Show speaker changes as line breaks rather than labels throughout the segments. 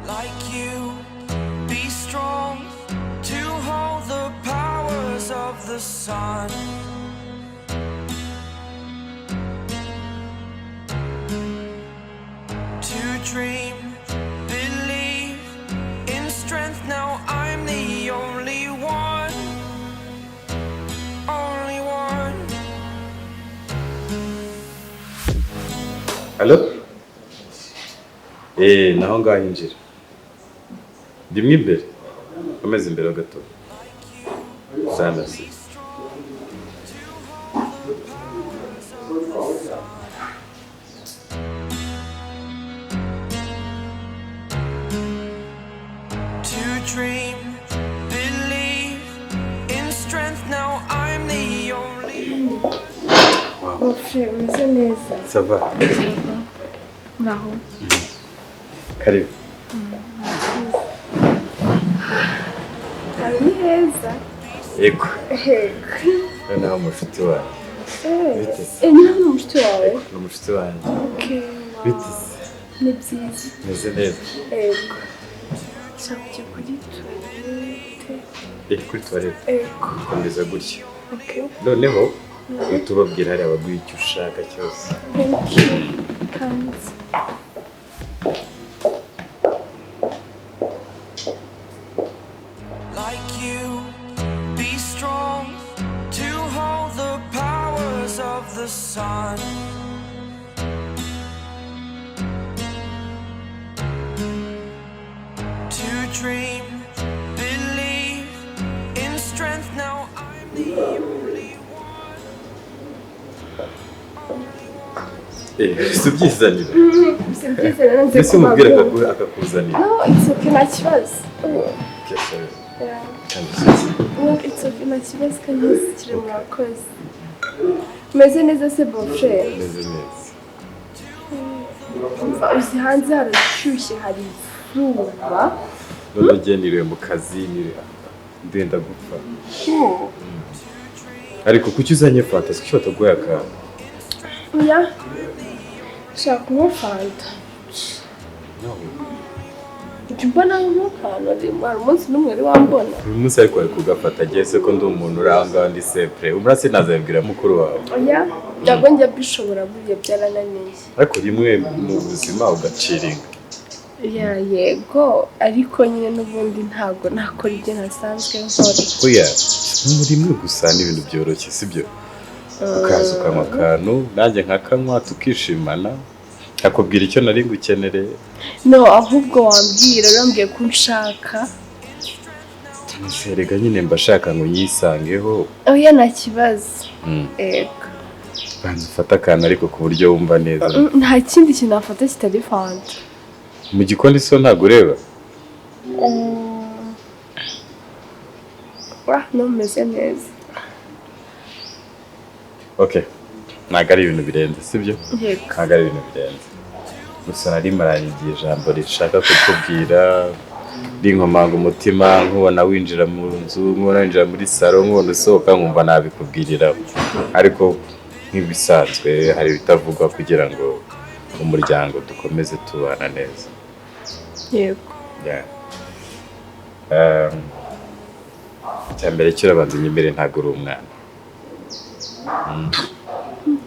like you. Be strong to hold the powers of the sun. To dream, believe in strength. Now I'm the only one, only one.
Hello? Naho ngaho injira. Ndimwe imbere. Komeza imbere gato. Sana si.
To dream, believe in strength. Now I'm the only.
Mon frère, umeze neza.
Ça va?
Naho.
Karibu.
Ari heza.
Yego.
Yego.
Naho mushuti wawe.
Nyina ni umushuti wawe?
Ni umushuti wanjye.
Okay.
Bite?
Ni byiza.
Meze neza.
Yego. Nshaka kujya kuri tuwarete.
Kuri toilette.
Yego.
Komeza gutya.
Okay.
Noneho uhita ubabwira hariya baguha icyo ushaka cyose.
Thank you. Thanks.
Like you, be strong to hold the powers of the sun. To dream, believe in strength. Now I'm the only
Si ubyizanira.
Si byiza rero nze
Mbese umubwira akakuzanira.
No, it's okay, nta kibazo. Yeah. No, it's okay, nta kibazo kandi kiri murakoze. Umeze neza se bon frère?
Meze neza.
Umva uzi hanze harashyushye hari izuba.
None ugendiriwe mu kazi ndenda gupfa. Ariko kuki uzanye fanta si cyo bataguye akantu?
Oya. Shaka kunywa fanta. Ujya mbona nk'akantu hari umunsi n'umwe wari wambona.
Uyu munsi ariko ari kugafata agiye se ko ndi umuntu uri aho ngaho ndi sempre. Umura sinazabibwira mukuru wawe.
Oya, ntabwo njya bishobora buriya byarananiye.
Ariko rimwe mu buzima ugaciringa.
Yego, ariko nyine n'ubundi ntabwo nakora ibyo ntasanzwe nkora.
Oya, muri mwe gusa ni ibintu byoroshye sibyo? Ukaza ukanywa akantu nanjye nkakanywa tukishimana akubwira icyo nari ngukenereye.
No, ahubwo wambwira urambwiye ko unshaka.
Erega nyine mbashaka ngo nyisangeho.
Oya nta kibazo. Ego.
Banza ufata akantu ariko ku buryo wumva neza.
Nta kindi kintu nafata kitari fanta.
Mu gikoni so ntabwo ureba?
No, meze neza.
Okay. Ntabwo ari ibintu birenze sibyo?
Yego.
Ntabwo ari ibintu birenze. Gusa nari maranye igihe ijambo rishaka kukubwira rinkomanga umutima nkubona winjira mu nzu nkubona winjira muri salo nkubona usohoka nkumva nabikubwirira ariko nk'ibisanzwe hari bitavugwa kugira ngo umuryango dukomeze tubana neza.
Yego.
Cyambere cyo rabanze nyimere ntago uri umwana.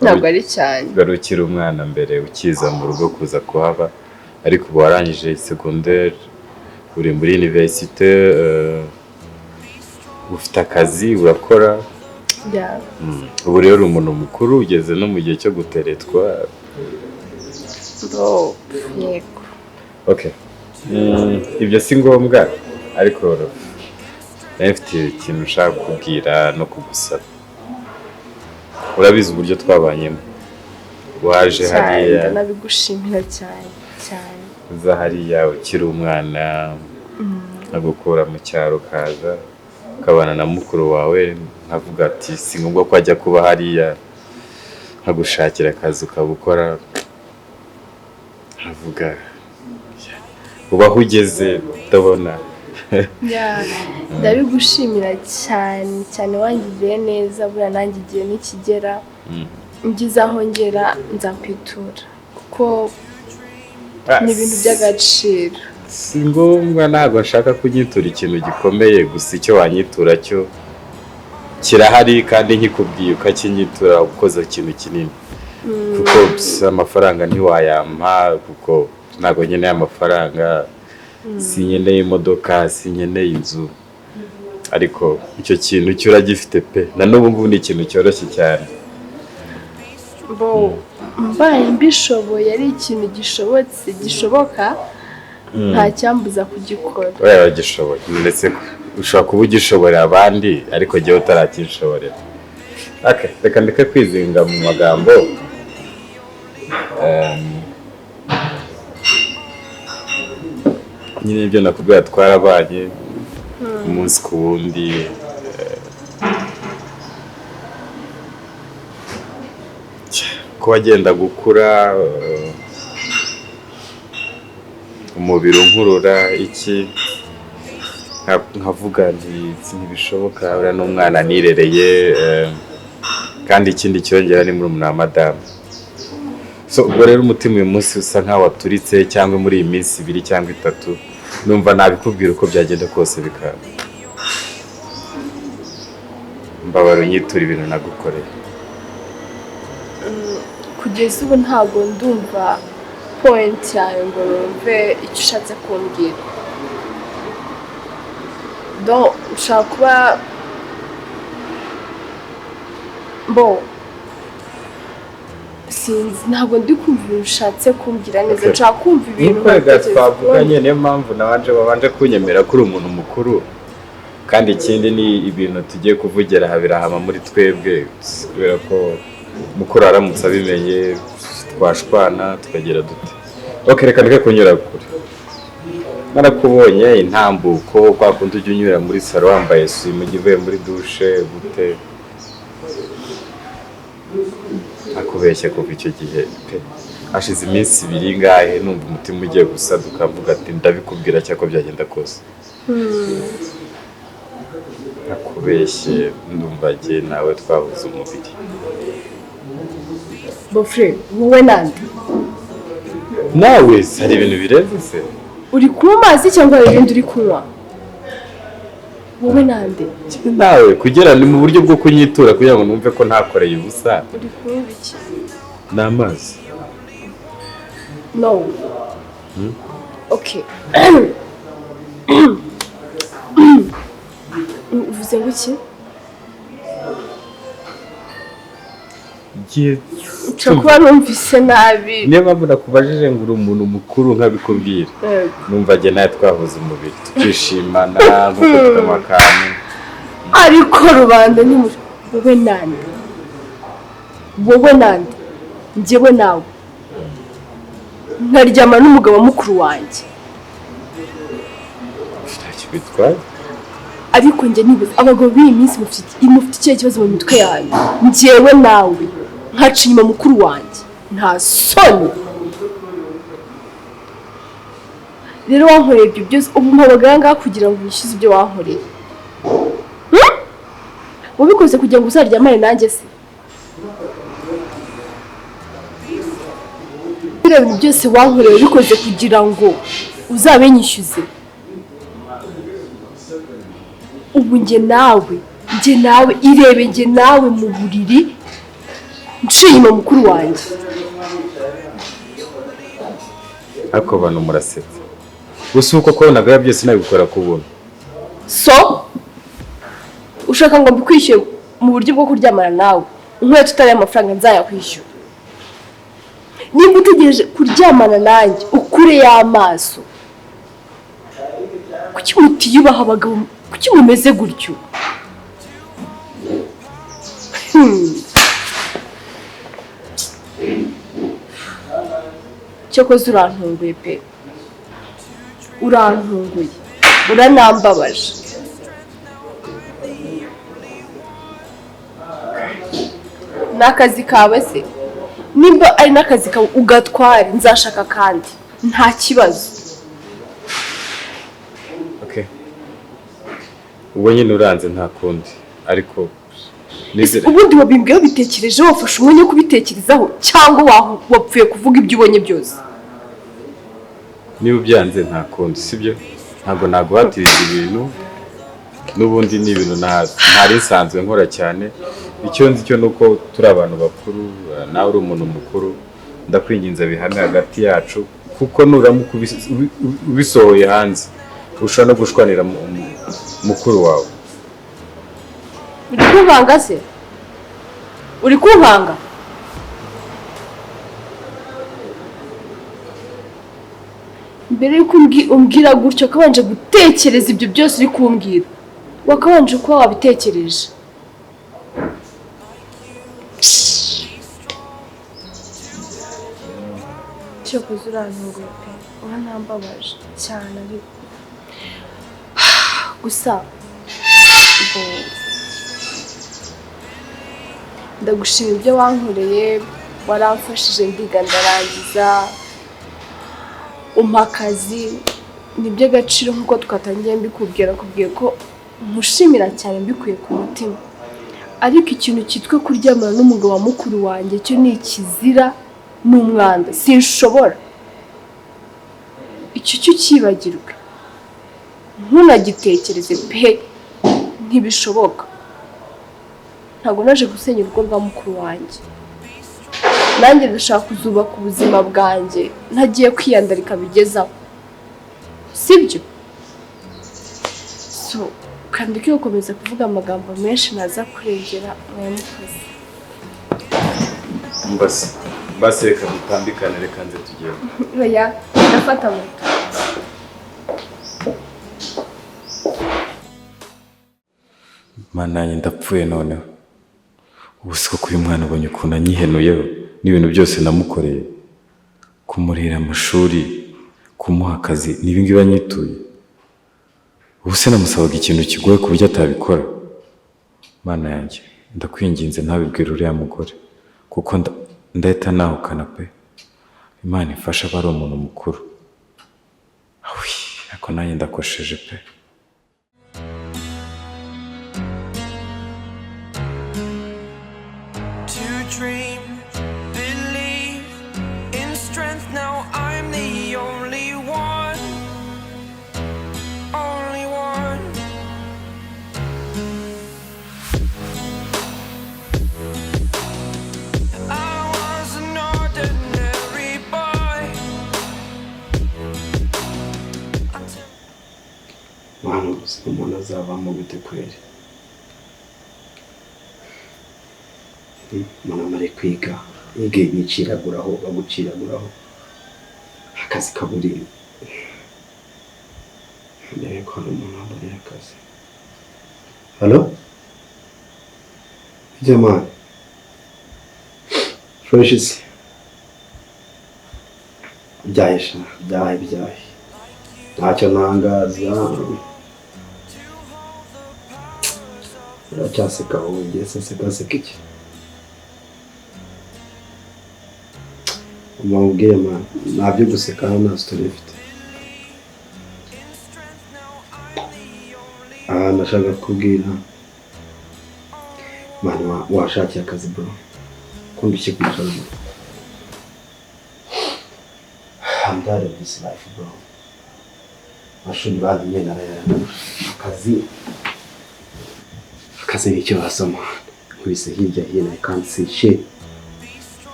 Ntabwo ari cyane.
Garukira umwana mbere ukiza mu rugo kuza kuhaba ariko ubu warangije secondaire uri muri université ufite akazi urakora. Ubu rero uri umuntu mukuru ugeze no mu gihe cyo guteretwa.
Yego.
Okay. Ibyo si ngombwa ariko mfite ikintu ushaka kubwira no kugusaba. Urabizi uburyo twabanyemo. Waje hariya
nabigushimira cyane.
Uza hariya ukiri umwana agukura mu cyaro kaza ukabana na mukuru wawe nkavuga ati si ngombwa ko ajya kuba hariya nkagushakira akazi ukabukora. Nkavuga ubaho ugeze ndabona.
Ndabigushimira cyane wangiriye neza buriya nanjye igihe nikigera ngize aho ngera nzakwitura kuko ni ibintu by'agaciro.
si ngombwa, ntabwo nshaka kunyitura ikintu gikomeye, gusa icyo wanyitura cyo kirahari kandi nkikubwiye ukakinyitura ukoze ikintu kinini, kuko amafaranga ntiwayampa, kuko ntabwo nkeneye amafaranga, sinkeneye imodoka, sinkeneye inzu, ariko icyo kintu cyo uragifite pe, na n'ubu ngubu ni ikintu cyoroshye cyane.
Mbaye mbishoboye ari ikintu gishoboka nta cyambuza kugikora.
Oya, gishoboye ndetse ushobora kuba ugishoborera abandi ariko jyewe utarakinshoborera. Reka ndeke kwizinga mu magambo. Nyine ibyo nakubwira twarabanye umunsi ku wundi, ko wagenda gukura, umubiri unkurura iki, nkavuga ntibishoboka, uriya n'umwana nirereye, kandi ikindi cyongera ni murumuna wa madamu. So ubwo rero umutima uyu munsi usa nkaho waturitse, cyangwa muri iyi minsi 2 cyangwa 3 numva nabikubwira uko byagenda kose bikaba. Mbabara unyitura ibintu nagukoreye.
Kugeza ubu ntabwo ndumva point yawe ngo numve icyo ushatse kumbwira. Ushaka kuba sinzi, ntabwo ndi kumva ibintu ushatse kumbwira neza. Nshaka kumva ibintu
twavuganye, niyo mpamvu babanje kunyemera ko uri umuntu mukuru, kandi ikindi ni ibintu tugiye kuvugira aha birahama muri twebwe, kubera ko mukuru aramutse abimenye twashwana tukagera dute. Reka ndeke kunyura kure. Narakubonye intambuko, kwa kundi ujya unyura muri salo wambaye swime ugiye muri douche gute, akubeshya kuva icyo gihe pe, hashize iminsi 2 ngahe numva umutima ugiye gusaduka, mvuga ati ndabikubwira cyako byagenda kose. Akubeshye, ndumva jye nawe twabuze umubiri.
Bofre, wowe nande?
Nawe hari ibintu birenze se?
Uri kunywa amazi cyangwa hari ibindi uri kunywa? Wowe nande?
Nawe kugira ni mu buryo bwo kunyitura kugira ngo numve ko ntakoreye ubusa.
Uri kunywa iki?
Ni amazi.
No. Okay. Uvuze ngo iki? Kuba numvise nabi.
Niyo mpamvu nakubajije ngo uri umuntu mukuru nkabikubwira. Numva jye nawe twahuza umubiri tukishimana nk'uko tukanywa akantu.
Ariko rubanda ni wowe nande? Wowe nande? Njyewe nawe nkaryama n'umugabo mukuru wanjye.
Ntacyo bitwaye.
Ariko njye nibuze abagabo b'iyi minsi mufite ikihe kibazo mu mitwe yanyu? Njyewe nawe nkaca inyuma mukuru wanjye, nta soni. Rero wankoreye ibyo byose, ubu mpabaga ngaha kugira ngo unyishyuze ibyo wankoreye. Wabikoze kugira ngo uzaryamane nanjye se? Ibintu byose wankoreye wabikoze kugira ngo uzabenyishyuze. Ubu njye nawe irebe, njye nawe mu buriri nciye inyuma mukuru wanjye.
Ariko bantu murasetsa. Gusa uko konaga byose nabikora ku buntu.
So ushaka ngo mbikwishyure mu buryo bwo kuryamana nawe, nkwiye tutari amafaranga nzayakwishyura. Niba utegereje kuryamana nanjye ukure y'amaso, kuki mutiyubaha abagabo? Kuki mumeze gutyo? Cyokoze urantunguye pe, urantunguye, uranambabaje. N'akazi kawe se? Nimba ari n'akazi kawe ugatware, nzashaka kandi nta kibazo.
Ubwo nyine uranze nta kundi, ariko
ubundi wabimbwiye bitekereje, wafashe umwanya wo kubitekerezaho cyangwa wapfuye kuvuga ibyo ubonye byose?
niba ubyanze nta kundi sibyo ntabwo naguhatiriza ibintu n'ubundi ni ibintu ntari nsanzwe nkora cyane icyo nzi cyo nuko turi abantu bakuru nawe uri umuntu mukuru ndakwinginze bihame hagati yacu kuko nuramuka ubisohoye hanze ushobora no gushwanira mukuru wawe.
Uri kunkanga se? Uri kunkanga? Mbere yuko umbwira gutyo kabanje gutekereza ibyo byose uri kumbwira wakabanje kuba wabitekereje. Cyokoze urantunguye pe uranambabaje cyane ariko gusa ndagushimira ibyo wankoreye waramfashije ndiga ndarangiza umpa akazi ni iby'agaciro nk'uko twatangiye mbikubwira ko mushimira cyane mbikuye ku mutima ariko ikintu cyitwa kuryamana n'umugabo wa mukuru wanjye cyo ni ikizira n'umwanda sinshobora icyo cyo cyibagirwe ntunagitekereze pe ntibishoboka ntabwo naje gusenya urugo rwa mukuru wanjye nanjye ndashaka kuzubaka ubuzima bwanjye ntagiye kwiyandarika bigezaho sibyo so kandi ko ukomeza kuvuga amagambo menshi naza kurengera mwamukoze
mbase reka dutambikane reka nze tugende
oya ndafata moto
mananye ndapfuye noneho ubu siko kuri mwana ubonye ukuntu anyihenuyeho n'ibintu byose namukoreye kumurira amashuri kumuha akazi n'ibingibi anyituye ubu se namusabaga ikintu kigoye ku buryo atabikora mana yanjye ndakwinginze ntabibwire uriya mugore kuko ndahita nahukana pe Imana ifasha aba ari umuntu mukuru ariko nanjye ndakosheje pe
dream, believe in strength. Now I'm the only one, only one. I was an ordinary boy.
Mwana ubuzima umuntu azavamo gute kweri? Umuntu amare kwiga yiciraguraho baguciraguraho akazi kaburi ndebe ko umuntu abonera akazi. Hello? Jamani Fresh byahisha byahe ntacyo ntangaza uracyaseka wongeye seka iki umubwiye man nabyo guseka nta story ifite ndashaka kubwira man washakiye akazi bro kundushye kwicara I'm tired of this life bro mashuri bazimye narayarana akazi nicyo wasoma nkubise hirya hino I can't see shit.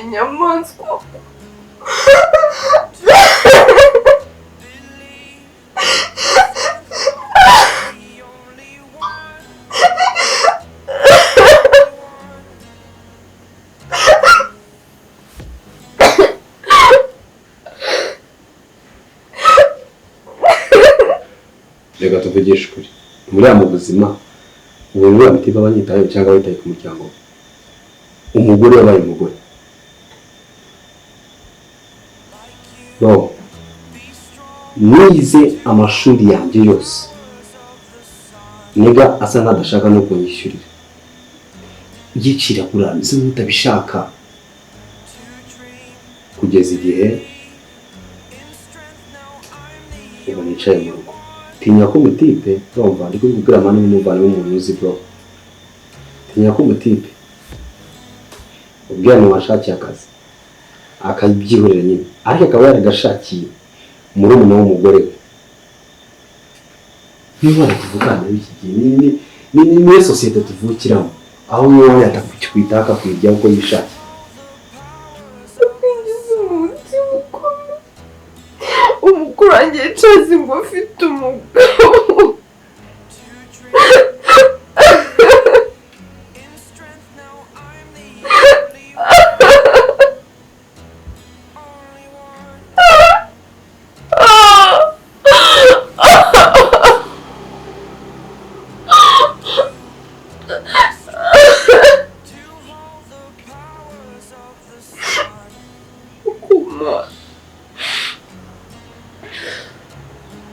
inyamaswa
reka tuvugishe ukuri muri mu buzima ubu niba bitiba banyitaye cyangwa bitaye ku muryango umugore wabaye umugore no nize amashuri yanjye yose niga asa nk'adashaka no kunyishyurira yicira kurangiza nk'utabishaka kugeza igihe ubu nicaye mu rugo tinya ko umutipe urumva ndi kubwira mani n'umuvana w'umuntu uzi bro tinya ko umutipe ubwira washakiye akazi akabyihorera nyine ariko akaba yaragashakiye muri umuntu w'umugore we niba tuvugana iki gihe ni sosiyete tuvukiramo aho niba yatakwita akakwirya uko yishakiye
umukuru wanjye yicaze ngo afite umugabo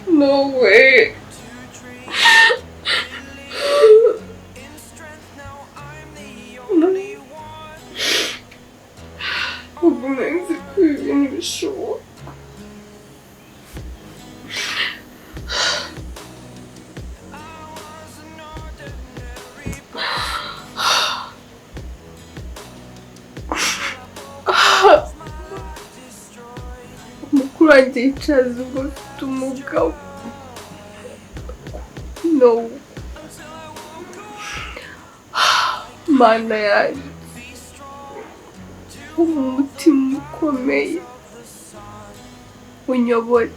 No way. Ubu nzi ko ibintu bishoboka. Umukuru wanjye yicaza ngo afite umugabo. No. Mana yanjye. Umutima ukomeye. Unyobore.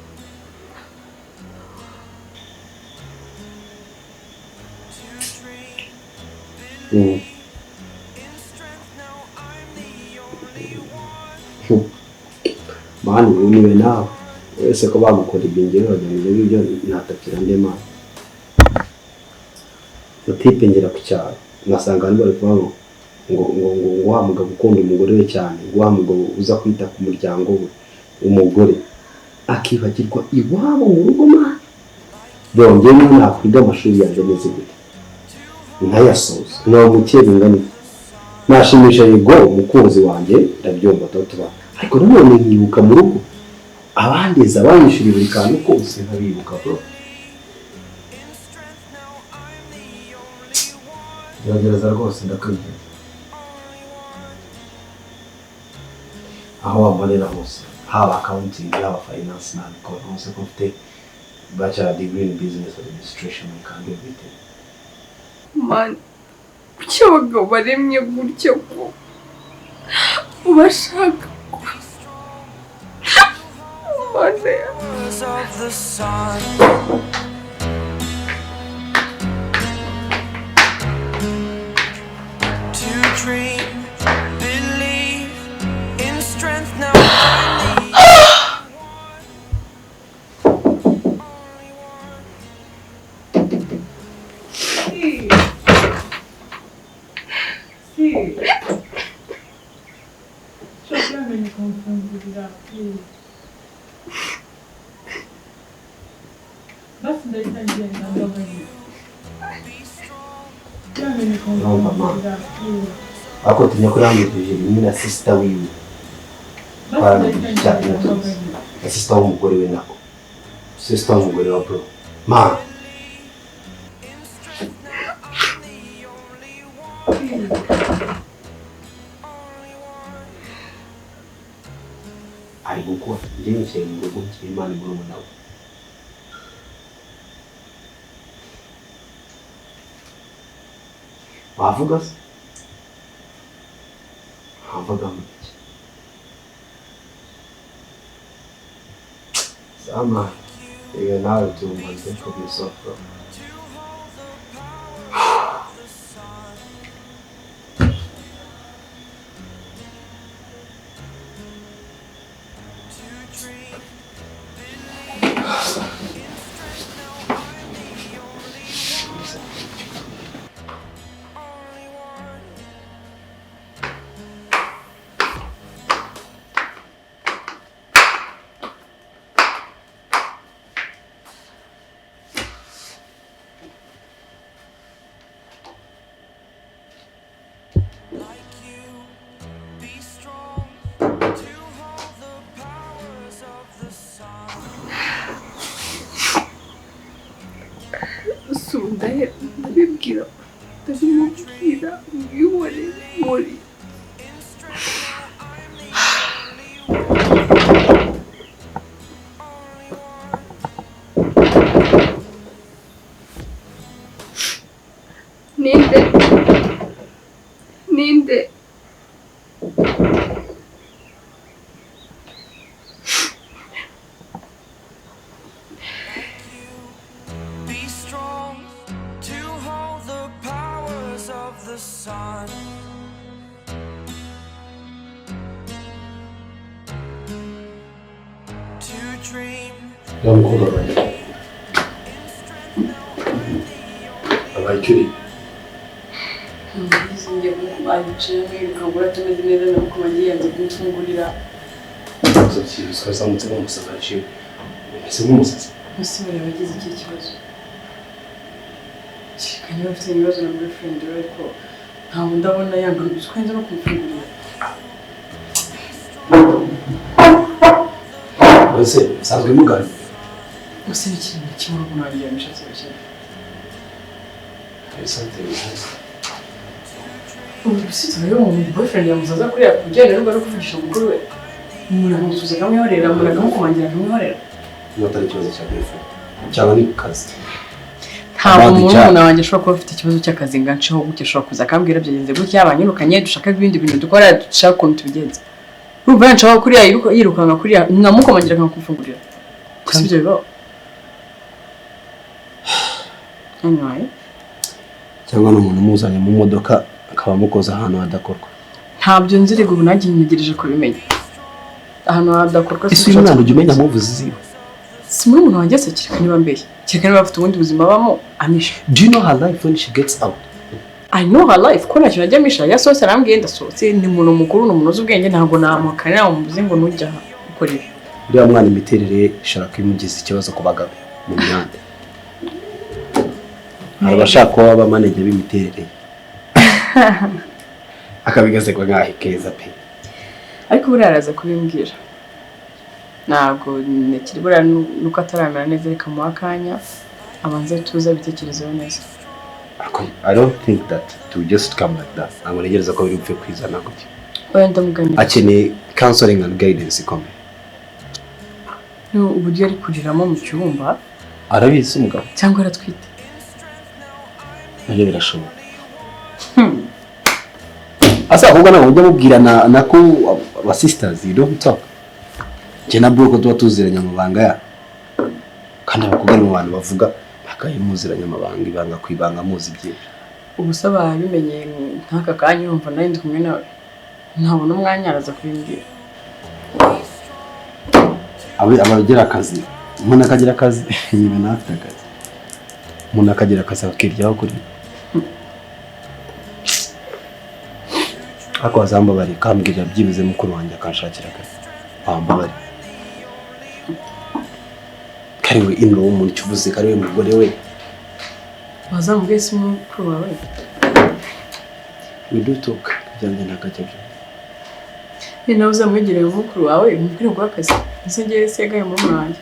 Mani ubu niwe nawe wese ko bagukora ibingero bagamije ibyo natakira nde mani utipe ngera ku cyaro ngasanga ari bari kuvuga ngo wa mugabo ukunda umugore we cyane wa mugabo uza kwita ku muryango we umugore akibagirwa iwabo mu rugo mani bongeye nakwiga amashuri yanjye neza gute ntayasoza nawe mukiri ngani nashimisha yego umukunzi wanjye ndabyumva tuba ariko none nkibuka mu rugo abandeza abanyishuri buri kantu kose nkabibuka bro gerageza rwose ndakwiye aho wamarira hose haba accounting haba finance na because hose ko mfite bachelor degree in business administration we can do everything
Man, kuki abagabo baremye gutya ko ubashaka
of the sun. To dream, believe in strength now.
No mama ako tinya kurambije ni na sister wiwe barambije cyane na sister w'umugore we nako sister w'umugore wa bro ma ari gukora njye mu rugo cy'Imana muri umuntu nawe wavuga se havuga muke sama iyo nawe tumaze kubisofra
ndabibwira ndabimubwira mwihore muri ninde
Be strong to hold the powers of the sun. To dream.
Abayicuri
ngiye kubanyicaye mwirukangura tumeze neza nuko bagiye yanze kumfungurira
twazamutse nk'umusazi aciwe ese nk'umusazi
musi bari bagize iki kibazo kandi bafite ibibazo na boyfriend we ariko ntabwo ndabona yagarutse kwenza no kumfungurira
ese sanzwe mugani
musi n'ikintu kimwe umuntu wagiye mishatse bashya ubu si tubayeho umuntu boyfriend yamuzaza kuriya kujyana n'ubwo no kuvugisha umukuru we umuntu amusuza akamwihorera umuntu akamukomangira akamwihorera
atari ikibazo cya boyfriend cyangwa ni kazi
ntabwo umuntu wanjye ashobora kuba afite ikibazo cy'akazi ngansheho gutya ashobora kuza akambwira byagenze gutya abanyirukanye dushaka ibindi bintu dukora dushaka ukuntu tubigenza urumva yanshaka kuriya yirukanka kuriya nkamukomangira nkamufungurira gusa ibyo bibaho anyway
cyangwa n'umuntu umuzanye mu modoka akaba amukoza ahantu hadakorwa
ntabyo nziriga ubu nanjye ntegereje kubimenya ahantu hadakorwa
ese uyu mwana ujya umenya muvuzi ziwe
si muri umuntu wanjye se kereka niba mbeshya kereka niba bafite ubundi buzima babamo amisha
do you know her life when she gets out
I know her life ko nta kintu ajya amisha yasohotse arambwiye ndasohotse ni umuntu mukuru ni umuntu uzi ubwenge ntabwo namukanira umubuze ngo nujya ukora ibi
uriya mwana imiterere ishobora kubimugiza ikibazo ku bagabo mu mihanda hari abashaka kuba abamanege b'imiterere akabigazekwa nk'aho ikeza pe
ariko buriya araza kubimbwira ntabwo nekiri buriya nuko ataramera neza reka muha akanya abanza tuza bitekerezeho neza
I don't think that to just come like that ntabwo ntegereza ko biri bupfe kwizana gutya
oya ndamuganira
akeneye counseling and guidance ikomeye
uburyo ari kuriramo mu cyumba
arabizi umugabo
cyangwa aratwite
nabyo birashoboka asa ahubwo ntabwo ujya mubwirana na ko aba sisters you don't talk njye na bro ko tuba tuziranye amabanga ya kandi abakobwa ni mu bantu bavuga bakayimuziranye amabanga ibanga kwibanga muzi byinshi
ubusa babimenye nk'aka kanya urumva nari ndi kumwe nawe ntabona umwanya araza kubimbwira
abagira akazi umuntu akagira akazi nyine nawe afite akazi umuntu akagira akazi akiryaho kuri ako wazambabari kambwirira byibuze mukuru wanjye akanshakira akazi wambabari kariwe ino w'umuntu ucuvuze kariwe mugore we
wazamubwiye si mukuru wawe
we do talk byanjye ntakajya byo
ni nawe uzamwegereye mukuru wawe umubwire ngo akazi ese ngewe se yagaye muri wanjye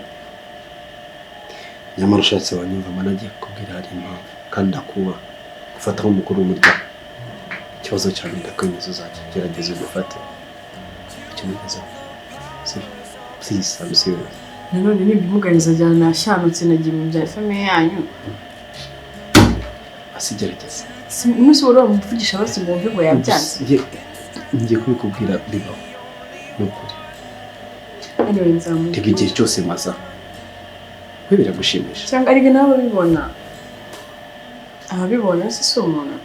nyamara ushatse wanyumva managiye kubwira hari impamvu kandi ndakubaha gufata nk'umukuru w'umuryango ikibazo cyawe ndakwemeza uzagerageza ugufate icyo nigezeho please I'm serious
nanone nimbimuganiza ajyana nashanutse nagiye mu bya famiye yanyu
asigerageza
umunsi wari wamuvugisha bose ngo wumve ngo yabyanze
ngiye kubikubwira bibaho ni ukuri
anyway nzamubwira
reka igihe cyose maza we biragushimisha
cyangwa ariko nawe ababibona si umuntu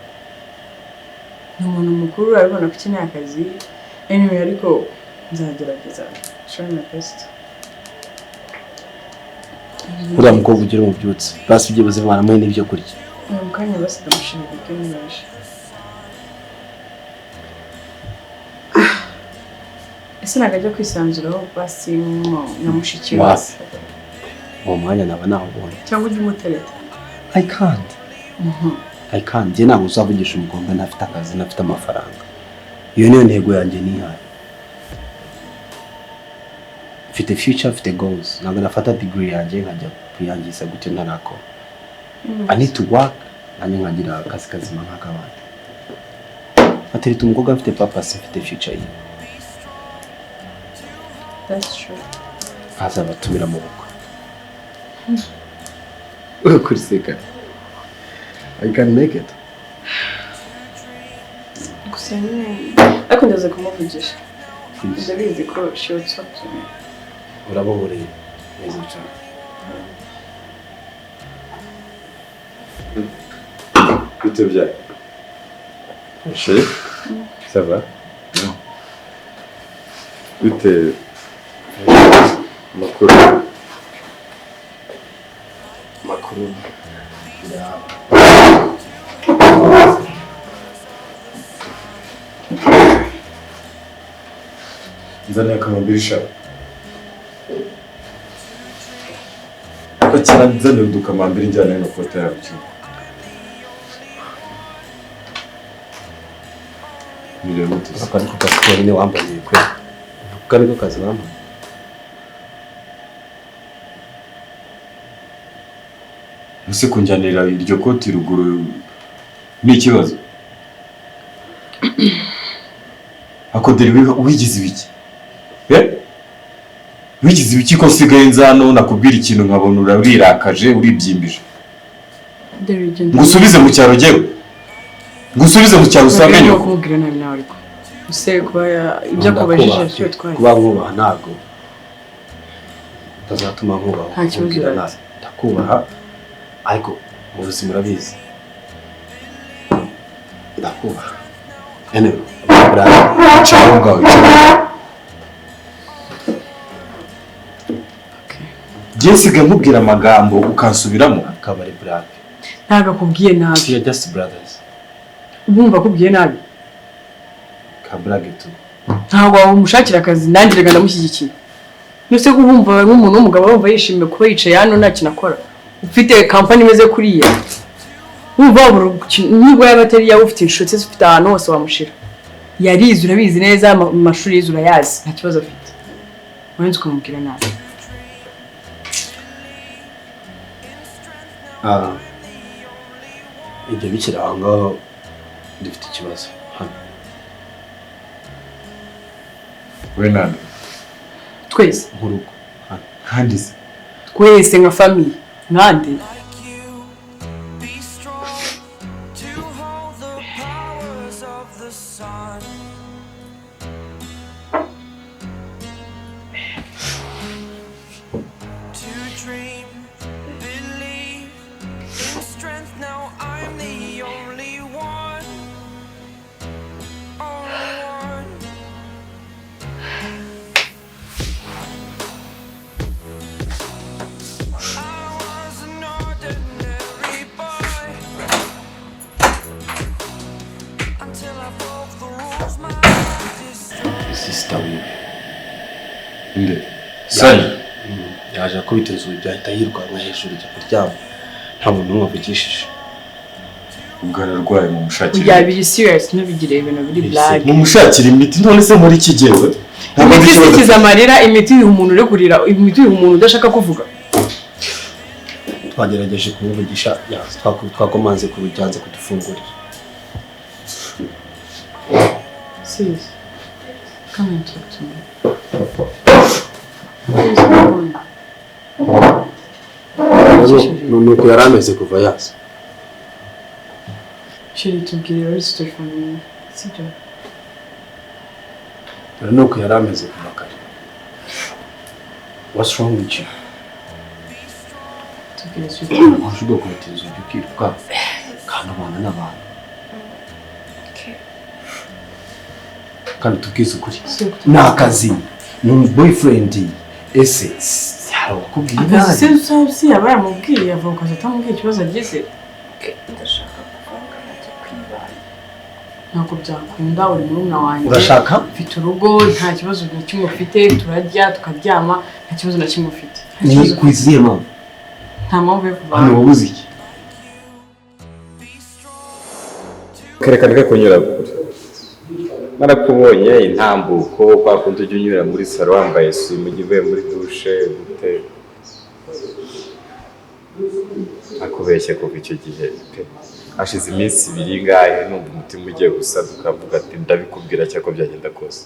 ni umuntu mukuru arabona ko ukeneye akazi anyway ariko nzagerageza try my best
uriya mukobwa ugira umubyutse basi byibuze mwaramuhe n'ibyo kurya
mu kanya basi ndamushimira ibyo nibaje ese ntabwo ajya kwisanzuraho basi nka mushiki we
uwo mwanya naba nawubonye
cyangwa ujya umutereta
I can't njye ntabwo uzavugisha umukobwa ntafite akazi ntafite amafaranga iyo niyo ntego yanjye nihaye mfite future mfite goals ntabwo nafata degree yanjye nkajya kuyangiza gutyo ntarakora I need to work nanjye nkagira akazi kazima nk'akabandi atereta umukobwa afite purpose afite future ye.
That's true.
Azabatumira mu bukwe kuri seka I can make it.
Gusa nyine ariko ndaza kumuvugisha ndabizi ko she would talk to me.
Urababoreye neza cyane.
Bite byawe? Chérie? Ça va? Non. Bite makuru?
Makuru ya
Nzaniye akamambiri shawe. Ko cyane nzaniye udukamambiri njyana no foto yawe cyane. Nire mutu.
akandi ko kazi ni wambaye kwe. Kandi ko kazi wambaye.
Ese kunjyanira iryo koti ruguru ni ikibazo? Akoderi wigize ibiki? Wigize ibiki ko sigaye nzano nakubwira ikintu nkabona urabirakaje uribyimbije? Ngusubize mu cyaro jewe. Ngusubize mu cyaro usange nyoko.
Kumubwira nabi nawe ariko. Use kuba ibyo akubajije cyo twari.
Kuba nkubaha ntago tazatuma nkubaha.
Nta kibazo.
Ndakubaha ariko mu buzima urabizi. Ndakubaha. Ene brother cyangwa Jessica nkubwira amagambo ukansubiramo akabari black.
Ntago akubwiye nabi.
We are just brothers.
Ubumva akubwiye nabi.
Ka black tu.
Ntago wamushakira akazi nandiraga ndamushyigikiye. Nuse kubumva nk'umuntu w'umugabo wumva yishimiye kuba yicaye hano nta kintu akora. Ufite company imeze kuriya. Wumva nubwo yabateri yawe ufite inshuti ufite ahantu hose wamushira. Yarize urabizi neza amashuri yize urayazi nta kibazo afite. Wenze kumubwira nabi.
Ibyo bikira aho ngaho dufite ikibazo hano.
We nande?
Twese
Nk'urugo hano.
Kandi se
twese nka family nkande.
Be strong to hold the powers of the sun. To dream, believe in strength. Now I'm the only one. Only one. I was an ordinary boy until I broke the rules. My life destroyed.
Sister wiwe.
nde? Sani.
Yaje akubita inzugi ahita yirukanka hejuru ajya kuryama. Nta muntu n'umwe avugishije.
Ubwo ararwaye mu mushakira.
Ujya biri serious ntubigire ibintu biri black.
Mu mushakira imiti none se muri kigewe?
Imiti ikiza amarira, imiti iha umuntu uri kurira, imiti iha umuntu udashaka kuvuga.
Twagerageje kumuvugisha twakomanze ku bijyanze kudufungurira.
Sis, come and talk to me.
Nuko yari ameze kuva yaza.
Shiri tubwire rero story family. Sibyo.
Nuko yari ameze kuva kare. What's wrong with you?
Tubwire sweetie.
Washobora kubita inzugi ukiruka kandi ubana n'abantu. Kandi tubwize ukuri. Ni akazi. Ni boyfriend. Ese yarakubwiye nabi.
Si yaba yaramubwiye avuga ko atamubwiye ikibazo agize.
Ndashaka kuvanga najya kwibana.
Ntabwo byakunda uri murumuna wanjye.
Urashaka?
Mfite urugo nta kibazo na kimwe ufite turarya tukaryama nta kibazo na kimwe ufite.
Ni kwiziye mama.
Nta mpamvu yo kuva.
Hano wabuze iki?
Kerekana kunyura kure. Narakubonye intambuko kwa kundi ujya unyura muri salo wambaye sume ugiye muri douche gute. akubeshya kuva icyo gihe pe hashize iminsi 2 ngahe numva umutima ugiye gusaduka avuga ati ndabikubwira cyako byagenda kose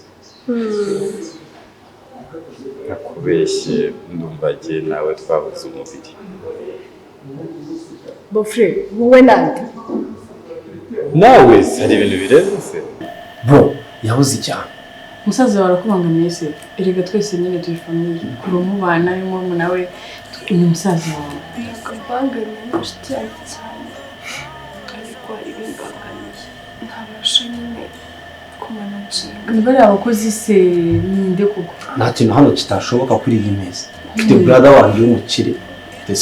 akubeshye ndumva agiye nawe twabuze umubiri
bofre wowe nande
nawe hari ibintu birenze
bro yabuze icyaha
umusaza wawe arakubangamiye se erega twese nyine turi famille kuri umubana arimo nawe ni umusaza wawe
ntabwo mbangamiye n'inshuti yanjye cyane ariko hari ibimbangamiye ntabasha nyine kumanaginga
niba ari abakozi se ninde koko
nta kintu hano kitashoboka kuri iyi meza mfite brother wanjye w'umukire mfite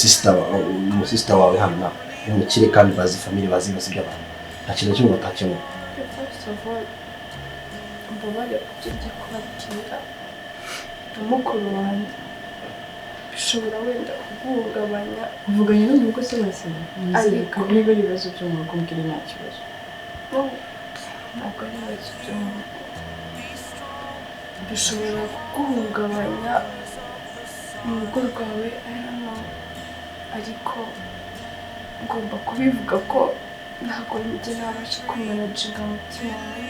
sister wawe hano w'umukire kandi bazi famille bazi ibibazo by'abantu nta kintu kimwe batakemura
mbabare kubyo njya kubabwira umukuru wanjye bishobora wenda kuguhungabanya
uvuganye n'umuntu se wese ariko niba ari ibibazo byo mu rugo mbwira nta kibazo
ntabwo ari ibibazo byo mu rugo bishobora kuguhungabanya mu rugo rwawe ariko ngomba kubivuga ko ntabwo njye nabasha kumanaginga umutima wawe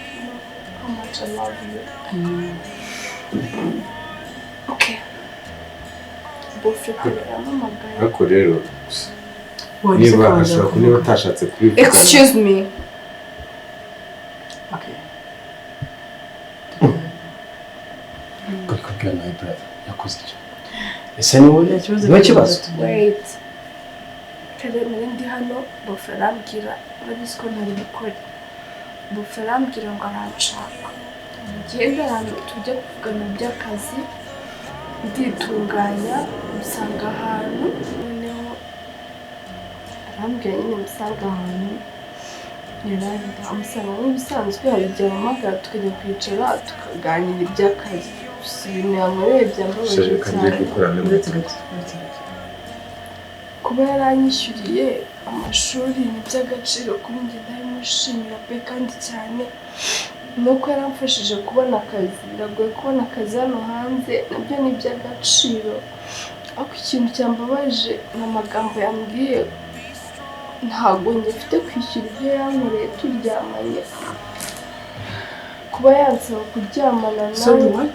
how much I love you. Okay. Bofre yaramamagaye.
ariko rero niba ashobora niba atashatse kubivuga
Excuse me.
Okay.
Kakubwira nawe brother yakoze icyo ese niwe kibazo
Wait. Kare ndi hano Bofre arambwira urabizi ko ntari gukora. Bofre arambwira ngo aranshaka. Ngenda ahantu tujya kuvugana by'akazi nditunganya musanga ahantu noneho arambwira nyine musanga ahantu yararida amusanga nk'ibisanzwe hari igihe ahamagara tukajya kwicara tukaganira iby'akazi gusa ibintu yankoreye byambabaje cyane kuba yaranyishyuriye amashuri ni iby'agaciro kuri njye ndabimushimira pe kandi cyane nuko yaramfashije kubona akazi biragoye kubona akazi hano hanze nabyo ni iby'agaciro ariko ikintu cyambabaje ni amagambo yambwiye ntabwo njye mfite kwishyura ibyo yankoreye turyamanye kuba yansaba kuryamana nawe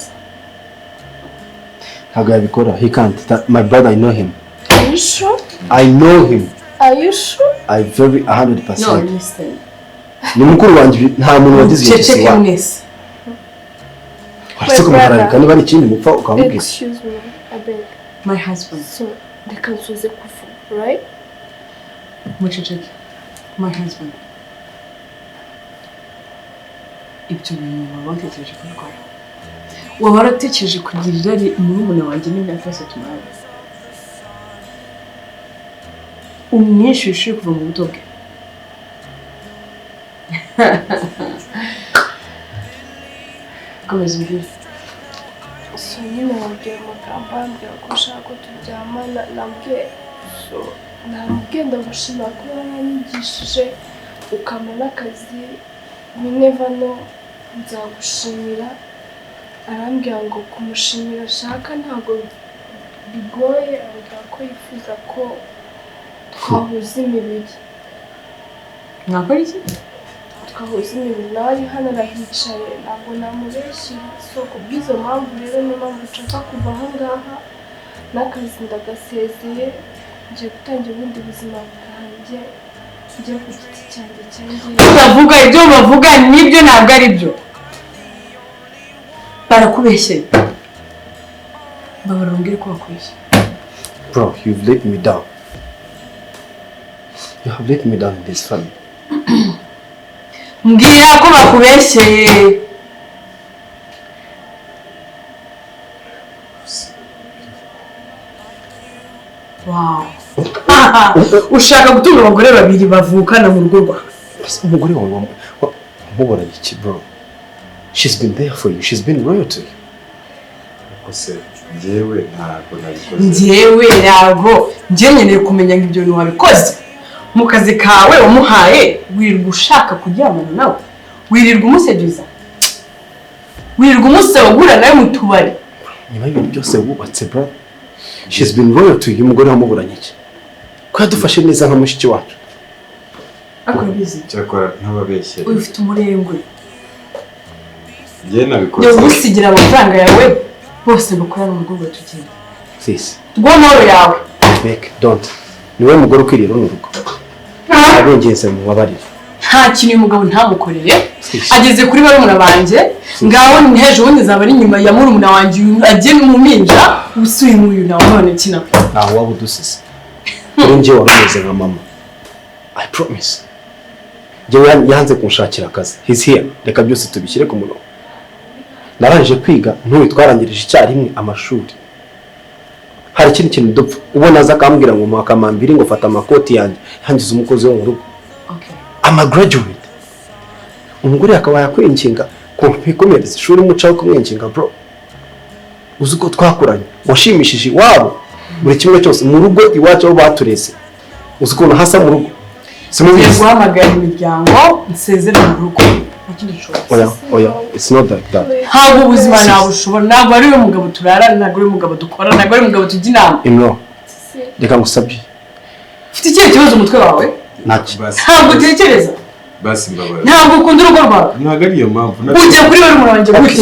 ntabwo yabikora he can't my brother I know him
Are you sure?
I know him
Are you sure?
I very 100%.
No, listen.
Ni mukuru wanjye nta muntu wagize iyo
Cece mwese.
Waretse kumuhararika niba ari ikindi mupfa ukamubwira.
Excuse me, I beg.
My husband.
So, reka nsuze kuvuga, right?
Muceceke. My husband. Ibyo bintu waba watekereje kubikora. Waba waratekereje kugira irari murumuna wanjye n'imyaka yose tumaranye. Umwishyushye kuva mu buto bwe. Komeza umbwire.
So nyine wabwiye amagambo ambwira ko ushaka ko turyamana nambwiye ndagushimira ko waranyigishije ukampa n'akazi never know nzagushimira arambwira ngo kumushimira ashaka ntabwo bigoye ambwira ko yifuza ko twahuza imibiri
Mwakora iki?
twahuza imibiri nawe ari hano arahicaye ntabwo namubeshye isoko bw'izo mpamvu rero niyo mpamvu nshaka kuva aha ngaha n'akazi ndagasezeye ngiye gutangira ubundi buzima bwanjye njya ku giti cyanjye cyanjye
Utavuga ibyo bavuga nibyo ntabwo ari byo. Barakubeshye. Babarongere ko bakubeshye.
Bro, you've let me down. You have let me down in this family.
Mbwira ko bakubeshye. Wow. Ushaka gutunga abagore babiri bavukana mu rugo rwawe.
Umugore wawe wamubona iki bro? She's been there for you. She's been loyal to you.
kose njyewe ntabwo nabikoze
Njyewe ntabwo nkeneye kumenya ngo ibyo bintu wabikoze. Mu kazi kawe wamuhaye wirirwa ushaka kuryamana nawe. Wirirwa umusegeza. Wirirwa umusegura nawe mu tubari.
Nyuma y'ibintu byose wubatse bro. She's been loyal to you. Umugore wamuburanye iki? Ko yadufashe neza nka mushiki wacu.
ariko urabizi
cyakora ntababeshye
uyu ufite umurengwe
njye nabikoze
jya usigira amafaranga yawe bose bakorana mu rugo tugenda
Sis,
rwo noro yawe
make don't. Niwe mugore ukwiriye runo rugo. Abengeze mu babarire.
nta kintu uyu mugabo ntamukoreye ageze kuri barumuna banjye ngaho ni hejuru ubundi zaba ari inyuma ya murumuna wanjye agiye mu mpinja usuye nk'uyu nawe none kina
Ntaho waba udusize. Kuri njye wari umeze nka mama. I promise. Njyewe yanze kunshakira akazi. He's here. Reka byose tubishyire ku murongo. Narangije kwiga ntuwe twarangirije icyarimwe amashuri. Hari ikindi kintu dupfa. Ubona aza akambwira ngo muhakamambiri ngo fata amakoti yanjye. Yangize umukozi wo mu rugo.
okay
I'm a graduate. Umugore akaba yakwinginga kumikomereza ishuri umucaho kumwinginga bro. Uzi ko twakuranye. Washimishije iwabo. Buri kimwe cyose mu rugo iwacu aho batureze. Uzi ko hasa mu rugo.
Ngiye guhamagara imiryango nsezere mu rugo
Oya, it's not like that.
ntabwo ubuzima nabushobora ntabwo ari we mugabo turara ntabwo ari we mugabo dukora ntabwo ari we mugabo tujya inama
No. Reka ngusabye.
ufite ikihe kibazo umutwe wawe
Ntacyo.
ntabwo utekereza
basi mbabara
ntabwo ukunda urugo rwawe
ntabwo ariyo mpamvu
ujya kuri barumuna wanjye gute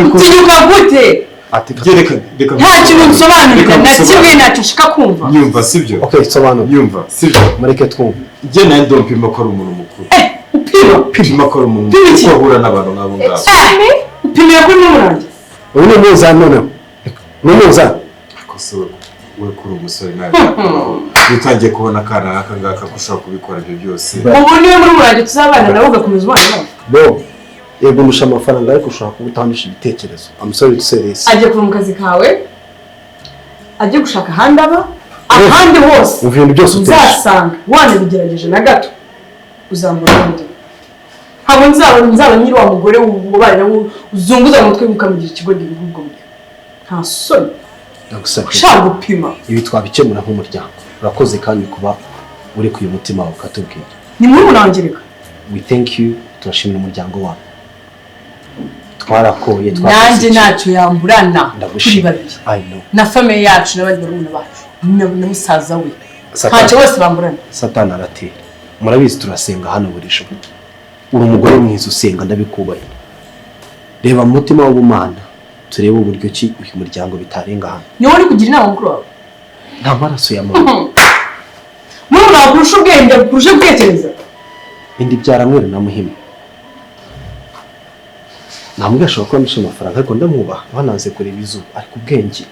utinyuka gute
Ati
reka
nta kintu nsobanurira na kimwe ntacyo nshaka kumva
nyumva sibyo
okay, sobanura.
nyumva sibyo
Mureke twumve.
njye nawe ndompima ko ari umuntu mukuru
upima
pima ko ari umuntu
Pima iki?
mukuru ahura n'abantu nk'abo ngabo
upimira kuri barumuna wanjye
Uyu ni umuzani noneho. Ni umuzani.
ariko se we kuri umusore nawe utangiye kubona akana nk'aka ngaka ko ushobora kubikora ibyo byose
ubu niwe barumuna wanjye tuzabana nawe ugakomeza ubana nawe
Bro. Yego ndusha amafaranga ariko ushobora kuba utandusha ibitekerezo. I'm sorry to say this.
ajya kuva mu kazi kawe ajya gushaka ahandi aba ahandi hose
Mu bintu byose utesha.
uzasanga wanabigerageje na gato uzambura undi ntabwo nzaba nyiri wa mugore w'ubana uzunguza mu mutwe ukamugira ikigo gihugu buryo nta soni
Ndagusabye.
ushaka gupima
Ibi twabikemura nk'umuryango. Urakoze kandi kuba uri ku mutima wawe ukatubwira.
ni muri munangereka
We thank you. Turashimira umuryango wawe. Twarakoye
nanjye ntacyo yamburana kuri
Ndagushimira.
babiri
I know.
na famiye yacu n'abandi barumuna bacu na musaza we
Satani.
ntacyo bose bamburana
Satani aratera. Murabizi turasenga hano buri joro. Uri umugore mwiza usenga ndabikubaye. Reba mu mutima w'ubumana. Turebe uburyo ki uyu muryango bitarenga hano.
niwe uri kugira inama mukuru wawe
Nta maraso ya mama.
murumuna wawe kurusha ubwenge kurusha gutekereza
Indi byaramwera na muhima. Namwe ashobora kuba ndusha amafaranga ariko ndamwubaha. Bananze kureba izuba ariko ubwenge.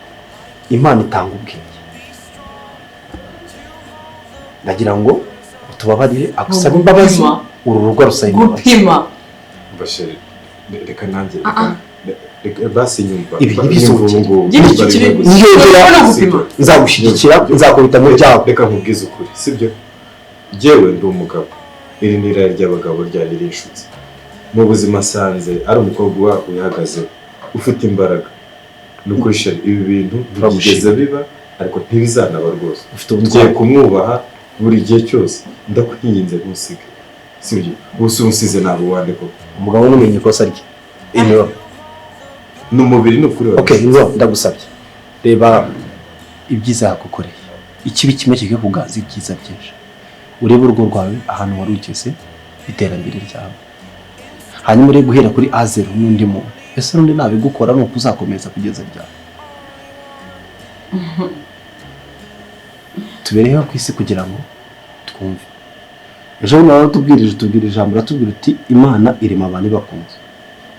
Imana itanga ubwenge. Ndagira ngo tubabarire agusaba imbabazi. Uru rugo rusaba imbabazi.
gupima
mbashere reka nanjye reka basi nyumva
Ibi bisubiye.
Giki kiri
Niyongera
gupima
nzagushyigikira nzakubita mu byago.
reka nkubwize ukuri sibyo njyewe ndi umugabo iri ni irari ry'abagabo ryari rinshutse mu buzima nsanze ari umukobwa wihagazeho ufite imbaraga ni ukuri sheri ibi bintu ntibigeze biba ariko ntibizanaba rwose
Ufite
ngiye
ubutwari.
kumwubaha buri gihe cyose ndakwinginze ntusige sibyo ubusa unsize ntabwo wandiko
Umugabo n'umenye ikosa rye. Ino.
ni umubiri ni ukuri
Okay, no ndagusabye. Reba ibyiza yagukoreye. Ikibi kimwe kige kugaza ibyiza byinshi. Urebe urugo rwawe ahantu wari ugeze iterambere ryawe. Hanyuma uri guhera kuri A0 n'undi muntu. Ese n'undi nabigukora nuko uzakomeza kugeza ryari. Tubereho ku isi kugira ngo twumve. Ejo nawe tubwirije ijambo ratubwira uti Imana irema abantu bakunze.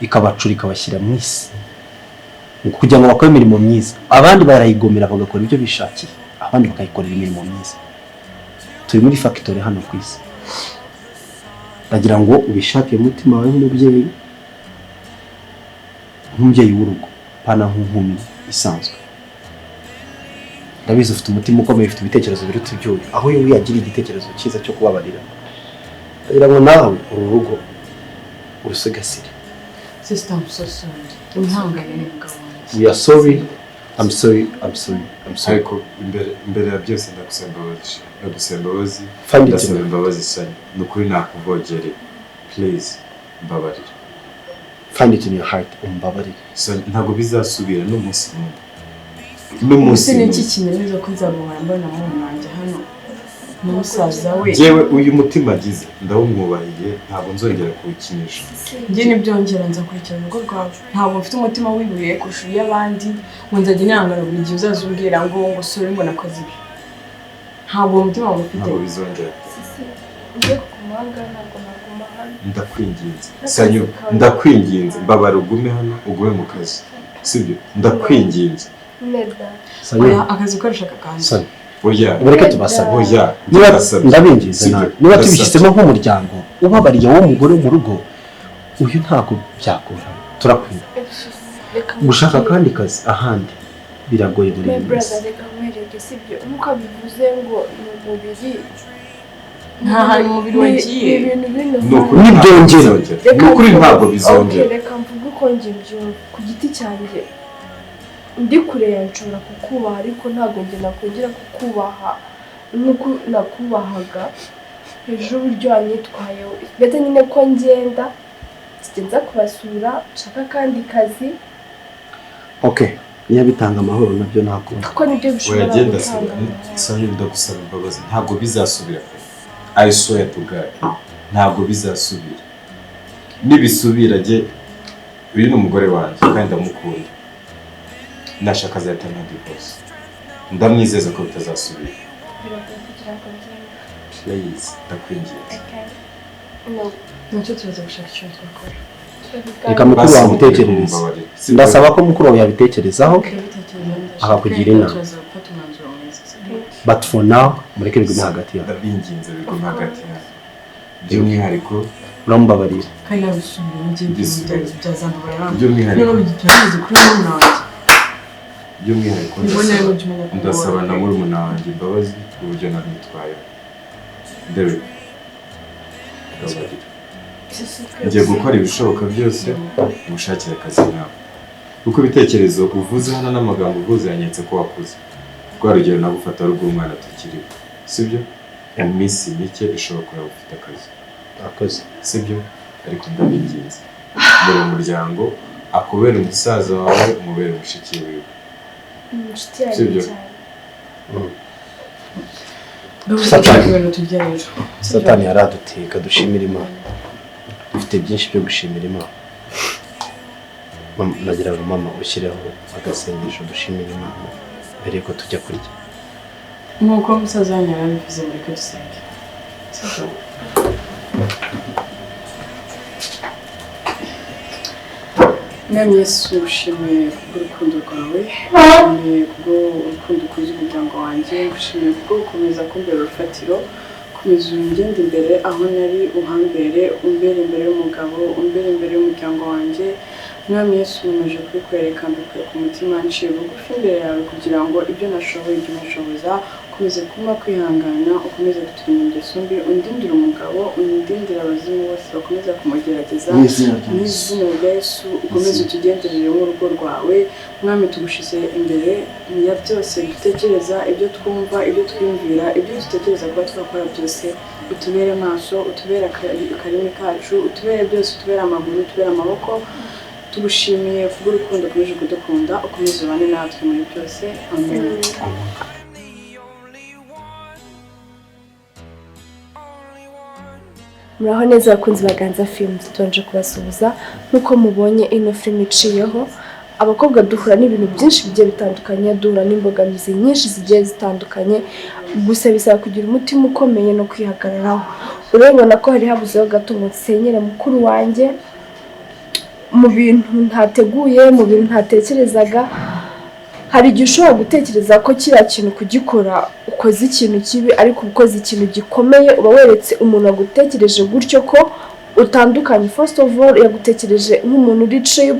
Ikabacura ikabashyira mu isi. Kugira ngo bakore imirimo myiza. Abandi barayigomera bagakora ibyo bishakiye. Abandi bakayikorera imirimo myiza. Turi muri factory hano ku isi. Ndagira ngo ubishake umutima wawe nk'umubyeyi. Nk'umubyeyi w'urugo. Pana nk'inkumi isanzwe. Ndabizi ufite umutima ukomeye, ufite ibitekerezo biruta ibyuya. Aho yewe yagira igitekerezo cyiza cyo kubabarira. Ndagira ngo nawe uru rugo urusigasire.
sister I'm so sorry umhangane n'umugabo wanjye
We are sorry. I'm sorry.
ariko imbere ya byose ndagusaba imbabazi
Find it
ndasaba
in-
imbabazi sani ni ukuri nakuvogereye please mbabarira
Find it in your heart. Umbabarire.
Sani, ntabwo bizasubira n'umunsi n'umwe
ese
n'umunsi
ni iki
n'umwe
kinemeza ko nzamuhora mbona mama wanjye hano n'umusaza we
Jewe uyu mutima agize ndawumwubahiye ntabwo nzongera kuwukinisha.
njye nibyongera nza kurikirana urugo rwawe ntabwo mfite umutima wibuye kurusha iy'abandi ngo nzajya nihangana buri gihe uzaza umbwira ngo sore ngo nakoze ibi ntabwo uwo mutima wawe ufite
Ntabwo bizongera.
Njye kumanga ntabwo naguma hano.
Ndakwinginze Sanyu, ndakwinginze mbabara ugume hano ugume mu kazi sibyo? Ndakwinginze.
Neda.
Sanyu,
oya akazi ukoreshaga kandi
Sanyu,
Oya,
mureke tubasaba.
oya,
Niba
ndasabye.
ndabingiza
Sibyo?
nawe, niba
Ndasabye.
tubishyizemo nk'umuryango ubabariye w'umugore mu rugo, uyu ntabwo byakora. Turakwiye gushaka akandi kazi ahandi biragoye muri
My
iyi minsi.
brother, reka nkwereke sibyo nk'uko bivuze ngo ni umubiri
nta hantu umubiri wagiye
ni ibintu bino
Nukuri
Nibyongera.
Nukuri ntabwo bizongera.
reka mvuge uko njye mbyumva ku giti cyanjye ndi kure yawe nshobora kukubaha ariko ntabwo njye nakongera kukubaha nk'uko nakubahaga hejuru uburyo wanyitwayeho mbese nyine ko ngenda nza kubasura nshaka akandi kazi
Okay, niyo bitanga amahoro nabyo ntabwo.
kuko nibyo bishobora
Wagenda
gutanga
Sanyu, ndagusaba imbabazi ntabwo bizasubira. I swear to God ntabwo bizasubira. Nibisubira jye uyu ni umugore wanjye kandi ndamukunda. Nashaka azahita nta divorce. Ndamwizeza ko bitazasubira.
biragoye kugira ngo ngende
Please, ndakwinginze.
no
nacyo turaza gushaka ikintu twakora
Reka mukuru wawe utekerereza. Ndasaba ko mukuru wawe yabitekerezaho akakugira inama.
turaza gufata umwanzuro mwiza
But for now, mureke bigume hagati yawe.
Ndabinginze bigume hagati yawe. By'umwihariko
Urambabarira.
kandi nabisubira mu gihe byazambabarira
by'umwihariko
noneho turabizi kuri murumuna wanjye
by'umwihariko
Mbona rero ujya umenya ko
ndasaba na
ubabaye.
murumuna wanjye imbabazi uburyo nabitwaye. Ndebe ngiye gukora ibishoboka byose ubushakire akazi nawe kuko ibitekerezo uvuze hano n'amagambo uvuze yanyetse ko wakuze rwa rugero nagufata ari ubw'umwana tukiriho sibyo? Iminsi mike ishobora kuba ufite akazi
Akoze.
sibyo? Ariko ndabinginze mbere umuryango akubera umusaza wawe umubere mushiki wiwe
inshuti yanjye
Sibyo?
cyane
Satani.
ibintu tujya rero
Satani yaraduteka dushimira Imana. Dufite byinshi byo gushimira Imana. Nagira ngo mama ushyireho agasengesho dushimira Imana mbere yuko tujya kurya.
nk'uko umusaza wanyu yarabivuze muri kadusenge sibyo mwami Yesu ushimiye kubw'urukundo rwawe ushimiye kubw'urukundo ukuze umuryango wanjye ushimiye kubwo gukomeza kumbera urufatiro komeza ungende imbere aho nari uhambere umbere imbere y'umugabo umbere imbere y'umuryango wanjye mwami Yesu nkomeje kubikwereka mbikuye ku mutima nciye bugufi imbere yawe kugira ngo ibyo nashoboye ibyo nashoboza ukomeze kuma kwihangana ukomeze kuturinda ingeso mbi undindire umugabo undindire abazimu bose bakomeza kumugerageza mu izina rya Yesu ukomeze utugenderere mu rugo rwawe mwami tugushize imbere ya byose dutekereza ibyo twumva ibyo twiyumvira ibyo dutekereza kuba twakora byose utubere maso utubere akarimi kacu utubere byose utubere amaguru utubere amaboko tugushimiye kubw'urukundo ukomeje kudukunda ukomeze ubane natwe muri byose amen
muraho neza abakunzi ba Ganza Films tubanje kubasuhuza nk'uko mubonye ino film iciyeho abakobwa duhura n'ibintu byinshi bigiye bitandukanye duhura n'imbogamizi nyinshi zigiye zitandukanye gusa bisaba kugira umutima ukomeye no kwihagararaho urabona ko hari habuzeho gato ngo nsenyere mukuru wanjye mu bintu ntateguye mu bintu ntatekerezaga hari igihe ushobora gutekereza ko kiriya kintu kugikora ukoze ikintu kibi ariko ukoze ikintu gikomeye uba weretse umuntu wagutekereje gutyo ko utandukanye first of all yagutekereje nk'umuntu uri cheap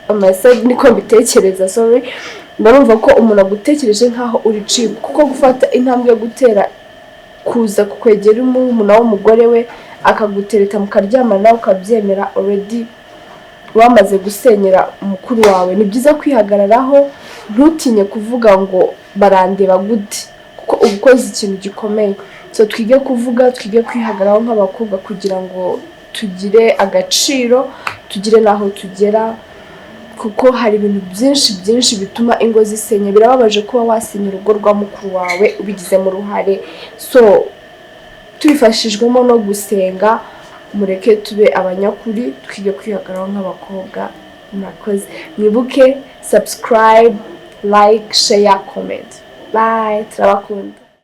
amaside niko mbitekereza sorry barumva ko umuntu agutekereje nkaho uri cheap kuko gufata intambwe yo gutera kuza kukwegera umuntu w'umugore we akagutereta mukaryamana nawe ukabyemera already wamaze gusenyera umukuru wawe ni byiza kwihagararaho ntutinye kuvuga ngo barandeba gute kuko uba ukoze ikintu gikomeye so twige kuvuga twige kwihagararaho nk'abakobwa kugira ngo tugire agaciro tugire n'aho tugera kuko hari ibintu byinshi bituma ingo zisenya birababaje kuba wasinya urugo rwa mukuru wawe ubigizemo uruhare so tubifashijwemo no gusenga. Mureke tube abanyakuri, twige kwihagararaho nk'abakobwa. Murakoze, mwibuke subscribe, like, share, comment. Bye, turabakunda.